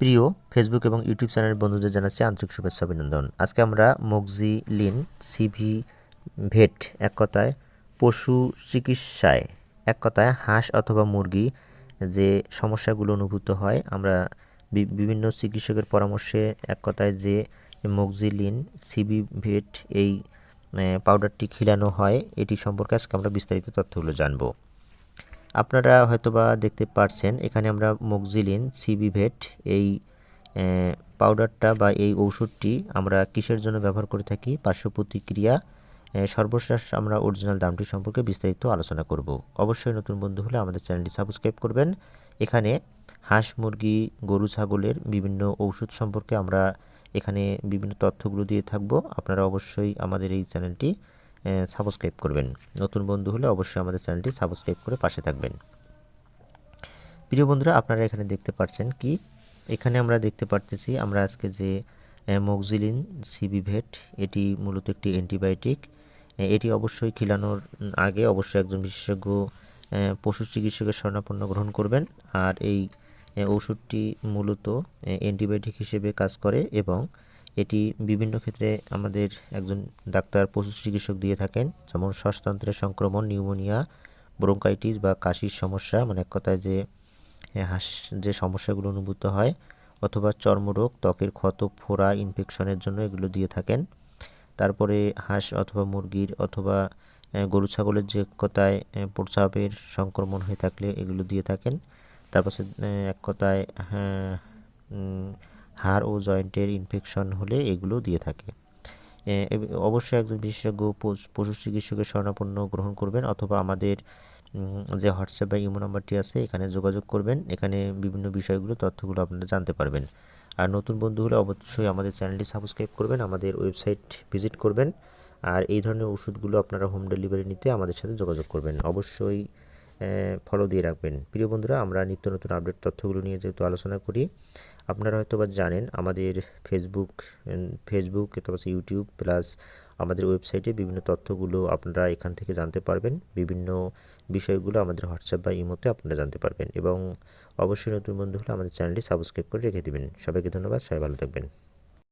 প্রিয় ফেসবুক এবং ইউটিউব চ্যানেলের বন্ধুদের জানাচ্ছি আন্তরিক শুভেচ্ছা অভিনন্দন। আজকে আমরা মক্সিলিন সিভি ভেট, এক কথায় পশু চিকিৎসায়, এক কথায় হাঁস অথবা মুরগি যে সমস্যাগুলো অনুভূত হয়, আমরা বিভিন্ন চিকিৎসকের পরামর্শে এক কথায় যে মক্সিলিন সিভি ভেট এই পাউডারটি খিলানো হয়, এটি সম্পর্কে আজকে আমরা বিস্তারিত তথ্যগুলো জানবো। আপনারা হয়তোবা দেখতে পাচ্ছেন এখানে আমরা মক্সিলিন সিভি ভেট এই পাউডারটা বা এই ঔষধটি আমরা কিসের জন্য ব্যবহার করে থাকি, পার্শ্ব প্রতিক্রিয়া, সর্বশেষ আমরা অরিজিনাল দামটি সম্পর্কে বিস্তারিত আলোচনা করব। অবশ্যই নতুন বন্ধু হলে আমাদের চ্যানেলটি সাবস্ক্রাইব করবেন। এখানে হাঁস, মুরগি, গরু, ছাগলের বিভিন্ন ঔষধ সম্পর্কে আমরা এখানে বিভিন্ন তথ্যগুলো দিয়ে থাকব। আপনারা অবশ্যই আমাদের এই চ্যানেলটি সাবস্ক্রাইব করবেন। নতুন বন্ধু হলে অবশ্যই আমাদের চ্যানেলটি সাবস্ক্রাইব করে পাশে থাকবেন। প্রিয় বন্ধুরা, আপনারা এখানে দেখতে পাচ্ছেন কি, এখানে আমরা দেখতে পারতেছি আমরা আজকে যে মক্সিলিন সিভি ভেট, এটি মূলত একটি অ্যান্টিবায়োটিক। এটি অবশ্যই খিলানোর আগে অবশ্যই একজন বিশেষজ্ঞ পশু চিকিৎসকের শরণাপন্ন গ্রহণ করবেন। আর এই ওষুধটি মূলত অ্যান্টিবায়োটিক হিসেবে কাজ করে এবং এটি বিভিন্ন ক্ষেত্রে আমাদের একজন ডাক্তার পশু চিকিৎসক দিয়ে থাকেন, যেমন শ্বাসতন্ত্রের সংক্রমণ, নিউমোনিয়া, ব্রঙ্কাইটিস বা কাশির সমস্যা, মানে এক কথায় যে হাঁস যে সমস্যাগুলো অনুভূত হয়, অথবা চর্মরোগ, ত্বকের ক্ষত, ফোড়া, ইনফেকশনের জন্য এগুলো দিয়ে থাকেন। তারপরে হাঁস অথবা মুরগির অথবা গরু ছাগলের যে কথায় প্রস্রাবের সংক্রমণ হয়ে থাকলে এগুলো দিয়ে থাকেন। তারপর এক কথায় হাড় ও জয়েন্টের ইনফেকশন হলে এগুলো দিয়ে থাকে। অবশ্যই একজন বিশেষজ্ঞ পশু চিকিৎসকের শরণাপন্ন গ্রহণ করবেন, অথবা আমাদের যে হোয়াটসঅ্যাপ বা ইমো নাম্বারটি আছে এখানে যোগাযোগ করবেন। এখানে বিভিন্ন বিষয়গুলো, তথ্যগুলো আপনারা জানতে পারবেন। আর নতুন বন্ধু হলে অবশ্যই আমাদের চ্যানেলটি সাবস্ক্রাইব করবেন, আমাদের ওয়েবসাইট ভিজিট করবেন। আর এই ধরনের ওষুধগুলো আপনারা হোম ডেলিভারি নিতে আমাদের সাথে যোগাযোগ করবেন। অবশ্যই ফলো দিয়ে রাখবেন। প্রিয় বন্ধুরা, আমরা নিত্য নতুন আপডেট তথ্যগুলো নিয়ে যেহেতু আলোচনা করি, আপনারা হয়তো বা জানেন আমাদের ফেসবুক অথবা ইউটিউব প্লাস আমাদের ওয়েবসাইটে বিভিন্ন তথ্যগুলো আপনারা এখান থেকে জানতে পারবেন। বিভিন্ন বিষয়গুলো আমাদের হোয়াটসঅ্যাপ বা ইমোতে আপনারা জানতে পারবেন। এবং অবশ্যই নতুন বন্ধু হলে আমাদের চ্যানেলটি সাবস্ক্রাইব করে রেখে দেবেন। সবাইকে ধন্যবাদ, সবাই ভালো থাকবেন।